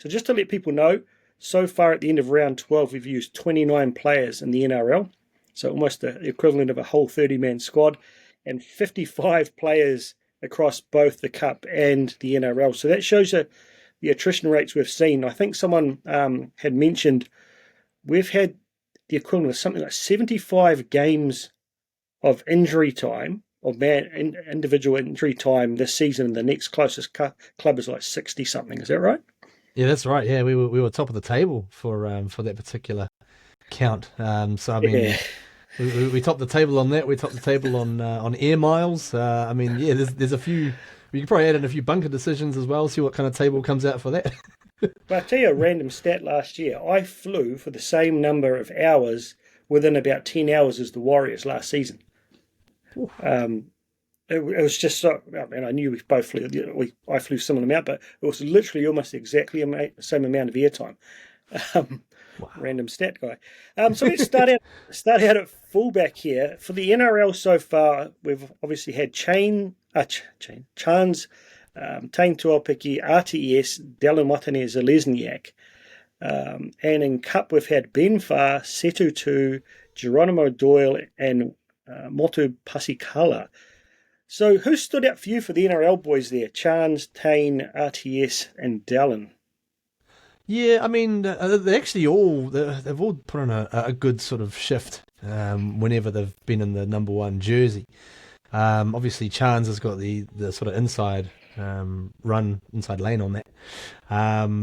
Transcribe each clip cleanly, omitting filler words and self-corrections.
So just to let people know, so far at the end of round 12, we've used 29 players in the NRL, so almost the equivalent of a whole 30-man squad, and 55 players across both the Cup and the NRL. So that shows you the attrition rates we've seen. I think someone had mentioned we've had the equivalent of something like 75 games of injury time, of individual injury time this season, and the next closest club is like 60 something. Is that right? Yeah, that's right. Yeah, we were top of the table for that particular count. So I mean, Yeah. we topped the table on that. We topped the table on air miles. I mean, yeah, there's a few. We could probably add in a few bunker decisions as well. See what kind of table comes out for that. But I'll tell you a random stat last year. I flew for the same number of hours within about 10 hours as the Warriors last season. Um, it was just so, I mean, I knew we both flew, I flew similar amount, but it was literally almost exactly the same amount of airtime. Um, Wow. Random stat guy. So let's start out at fullback here. For the NRL so far, we've obviously had Chans, Tane Tuopiki, RTS, Dallin Watene-Zelezniak. And in Cup, we've had Ben Farr, Setu Tu, Geronimo Doyle, and Motu Pasikala. So who stood out for you for the NRL boys there? Chans, Tane, RTS, and Dallin. Yeah, I mean, they've all put on a good sort of shift whenever they've been in the number one jersey. Obviously, Chance has got the sort of inside inside lane on that.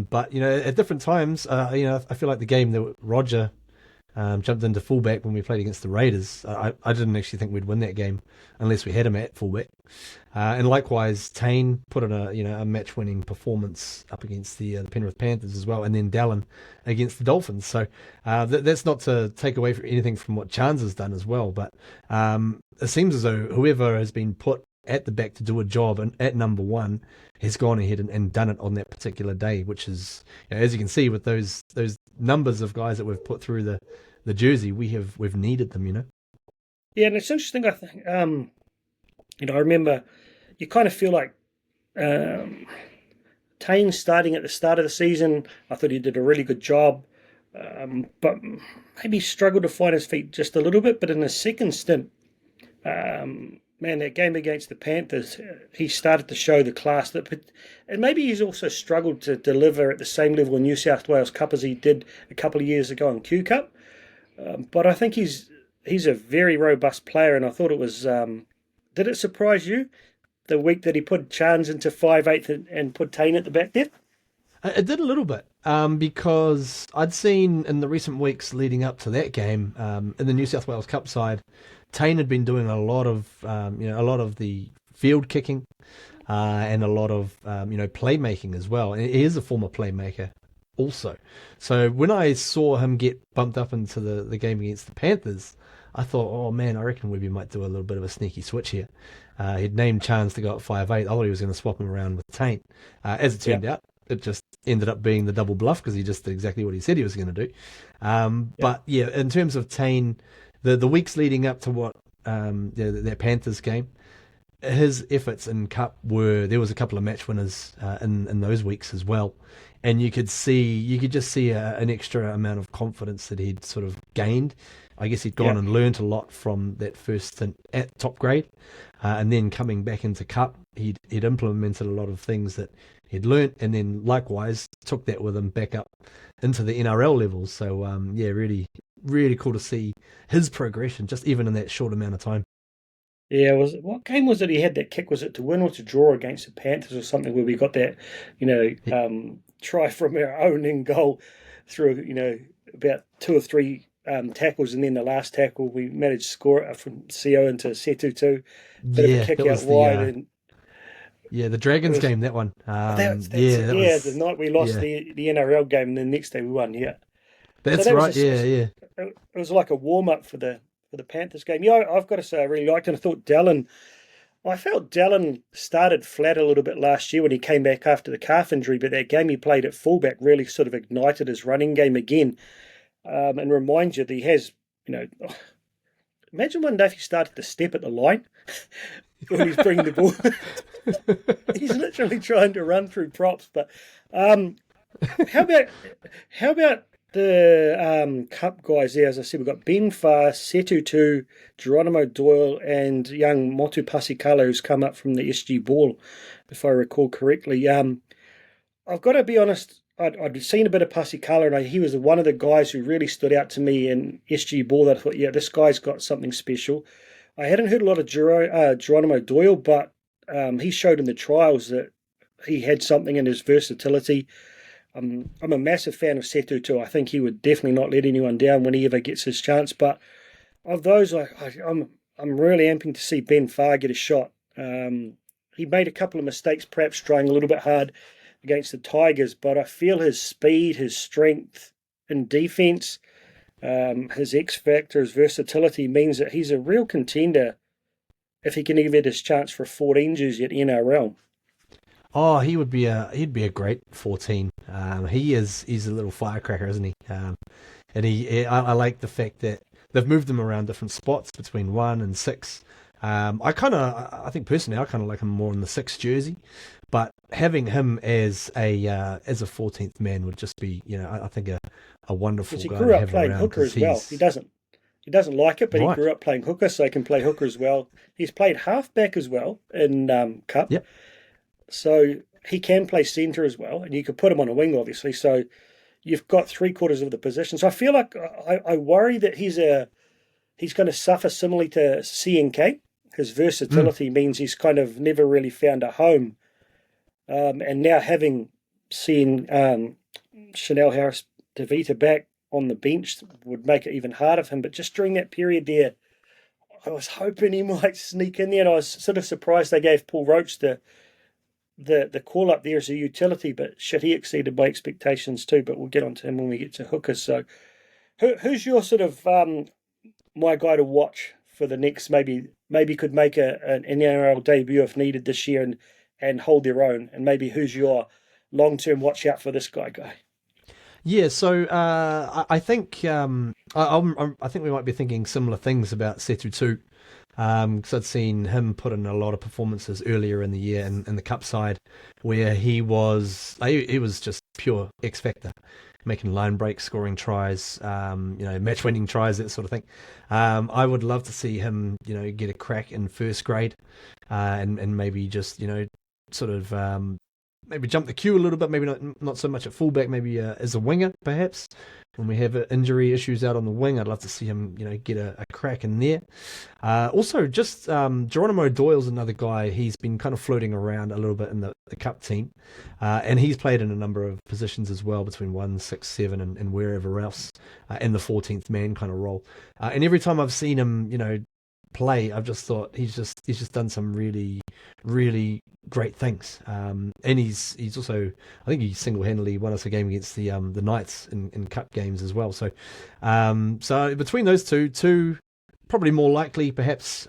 But at different times, I feel like the game that Roger jumped into fullback when we played against the Raiders. I didn't actually think we'd win that game unless we had him at fullback. And likewise, Tane put in a match-winning performance up against the Penrith Panthers as well, and then Dallin against the Dolphins. So that's not to take away from anything from what Chance has done as well, but it seems as though whoever has been put at the back to do a job and at number one has gone ahead and done it on that particular day, which is, as you can see with those numbers of guys that we've put through the jersey, we've needed them. Yeah, and it's interesting. I think I remember you kind of feel like Tane starting at the start of the season. I thought he did a really good job, but maybe struggled to find his feet just a little bit. But in the second stint, that game against the Panthers, he started to show the class and maybe he's also struggled to deliver at the same level in New South Wales Cup as he did a couple of years ago in Q Cup. But I think he's a very robust player, and I thought it was. Did it surprise you the week that he put Chance into 5'8" and put Tane at the back there? It did a little bit because I'd seen in the recent weeks leading up to that game in the New South Wales Cup side, Tane had been doing a lot of the field kicking and a lot of playmaking as well. And he is a former playmaker also. So when I saw him get bumped up into the game against the Panthers, I thought, oh man, I reckon we might do a little bit of a sneaky switch here. He'd named Chance to go at 5'8". I thought he was going to swap him around with Tane. As it turned out, it just ended up being the double bluff because he just did exactly what he said he was going to do. But yeah, in terms of Tane, the weeks leading up to what that Panthers game, his efforts in Cup there was a couple of match winners in those weeks as well, and you could just see an extra amount of confidence that he'd sort of gained. I guess he'd gone and learnt a lot from that first stint at top grade, and then coming back into Cup, he'd implemented a lot of things that he'd learnt, and then likewise took that with him back up into the NRL levels. So really, really cool to see his progression, just even in that short amount of time. Yeah, what game was it he had that kick? Was it to win or to draw against the Panthers or something where we got that, try from our own in goal through, about two or three tackles, and then the last tackle we managed to score it from CO into Setu Tu. Bit of a kick out wide. The Dragons game, that one. The night we lost the NRL game, and the next day we won, That's right, yeah. It was like a warm-up for the Panthers game. Yeah, I've got to say I really liked it. I felt Dallin started flat a little bit last year when he came back after the calf injury, but that game he played at fullback really sort of ignited his running game again, and reminds you that he has, imagine one day if he started to step at the line when he's bringing the ball. He's literally trying to run through props, but How about how about the Cup guys there? As I said, we've got Ben Farr, Setu Tu, Geronimo Doyle, and young Motu Pasikalo, who's come up from the SG Ball, if I recall correctly. I've got to be honest. I'd seen a bit of Pasikalo, and he was one of the guys who really stood out to me in SG Ball. That I thought, yeah, this guy's got something special. I hadn't heard a lot of Geronimo Doyle, but he showed in the trials that he had something in his versatility. I'm a massive fan of Setu too. I think he would definitely not let anyone down when he ever gets his chance. But of those, I'm really amping to see Ben Farr get a shot. He made a couple of mistakes, perhaps trying a little bit hard against the Tigers, but I feel his speed, his strength in defence, his X factor, his versatility means that he's a real contender if he can ever get his chance for 14 jersey at NRL. Oh, he'd be a great 14. He's a little firecracker, isn't he? And I like the fact that they've moved him around different spots between 1 and 6. I think personally, I kind of like him more in the 6 jersey, but having him as a 14th man would just be, I think a wonderful Because he guy grew to up have playing around hooker because as well. he's He doesn't like it, but he right. grew up playing hooker, so he can play hooker as well. He's played halfback as well in Cup, Yep. so he can play centre as well, and you could put him on a wing, obviously. So you've got 3/4 of the position. So I feel like I worry that he's going to suffer similarly to CNK. His Mm. versatility means he's kind of never really found a home, and now having seen Chanel Harris DeVita back on the bench would make it even harder for him. But just during that period there, I was hoping he might sneak in there, and I was sort of surprised they gave Paul Roach the call up there as a utility. But shit, he exceeded my expectations too. But we'll get on to him when we get to hookers. So, who's your sort of my guy to watch for the next maybe could make an NRL debut if needed this year and hold their own, and maybe who's your long term watch out for this guy? Yeah, so I think I think we might be thinking similar things about Setu too, because I'd seen him put in a lot of performances earlier in the year in the Cup side, where he was just pure X factor, making line breaks, scoring tries, match winning tries, that sort of thing. I would love to see him, get a crack in first grade, and maybe just sort of maybe jump the queue a little bit, maybe not so much at fullback, maybe as a winger, perhaps. When we have injury issues out on the wing, I'd love to see him, get a crack in there. Also, just Geronimo Doyle's another guy. He's been kind of floating around a little bit in the Cup team, and he's played in a number of positions as well, between 1, 6, 7, and wherever else, in the 14th man kind of role. And every time I've seen him, play, I've just thought he's just done some really, really great things. And he's also, I think he single handedly won us a game against the Knights in Cup games as well. So so between those two probably more likely perhaps,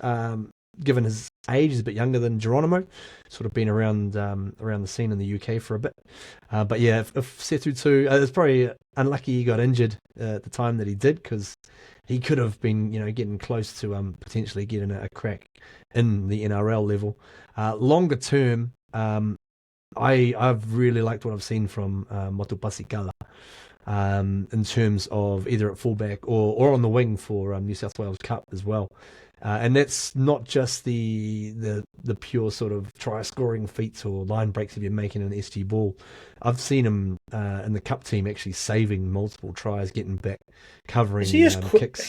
given his age, he's a bit younger than Geronimo, sort of been around the scene in the UK for a bit. But yeah, if Setu too, it's probably unlucky he got injured at the time that he did, because he could have been, getting close to potentially getting a crack in the NRL level. Longer term, I've really liked what I've seen from Motu Pasikala, in terms of either at fullback or on the wing for New South Wales Cup as well. And that's not just the pure sort of try scoring feats or line breaks if you're making an SG ball. I've seen him in the Cup team actually saving multiple tries, getting back, covering He is kicks.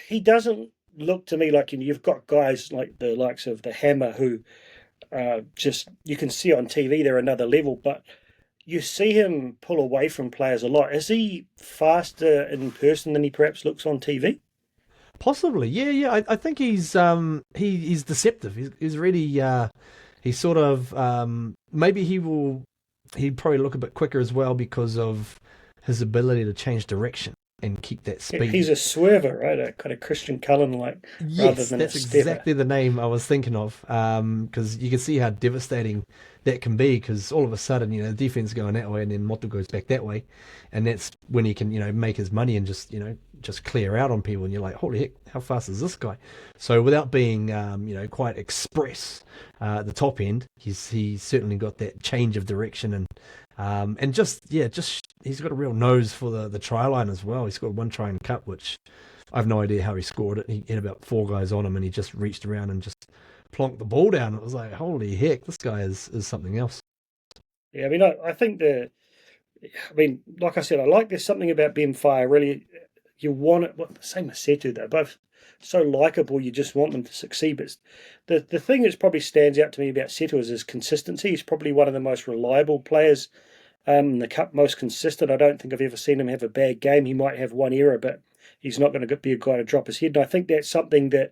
he doesn't look to me like you've got guys like the likes of the Hammer who just you can see on TV they're another level, but you see him pull away from players a lot. Is he faster in person than he perhaps looks on TV? Possibly, yeah. I think he's he's deceptive. He's really he's sort of maybe he'd probably look a bit quicker as well because of his ability to change direction and keep that speed. He's a swerver, right? A kind of Christian Cullen like, rather Yes, than a that's stepper. exactly the name I was thinking of. Because you can see how devastating that can be, because all of a sudden, the defense going that way and then Motu goes back that way, and that's when he can, make his money and just clear out on people, and you're like, holy heck, how fast is this guy? So without being, quite express at the top end, he's certainly got that change of direction, and just he's got a real nose for the try line as well. He scored one try in Cup, which I have no idea how he scored it. He had about 4 guys on him, and he just reached around and just plonked the ball down. It was like, holy heck, this guy is something else. Yeah, I mean, I think like I said, I like there's something about Ben Fire. Really, you want it. Well, the same as Setu, they're both so likable. You just want them to succeed. But the thing that probably stands out to me about Setu is his consistency. He's probably one of the most reliable players in the Cup, most consistent. I don't think I've ever seen him have a bad game. He might have one error, but he's not going to be a guy to drop his head. And I think that's something that,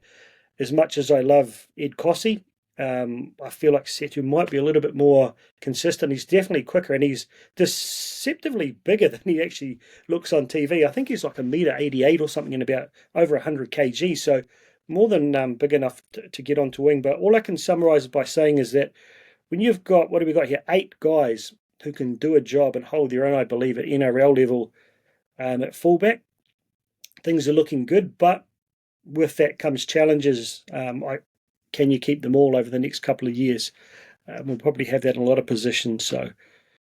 as much as I love Ed Cossey, I feel like Setu might be a little bit more consistent. He's definitely quicker, and he's deceptively bigger than he actually looks on TV. I think he's like 1.88 m or something, and about over 100 kg, so more than big enough to get onto wing. But all I can summarise by saying is that when you've got, what have we got here, 8 guys who can do a job and hold their own, I believe, at NRL level at fullback, things are looking good. But with that comes challenges. Can you keep them all over the next couple of years? We'll probably have that in a lot of positions. So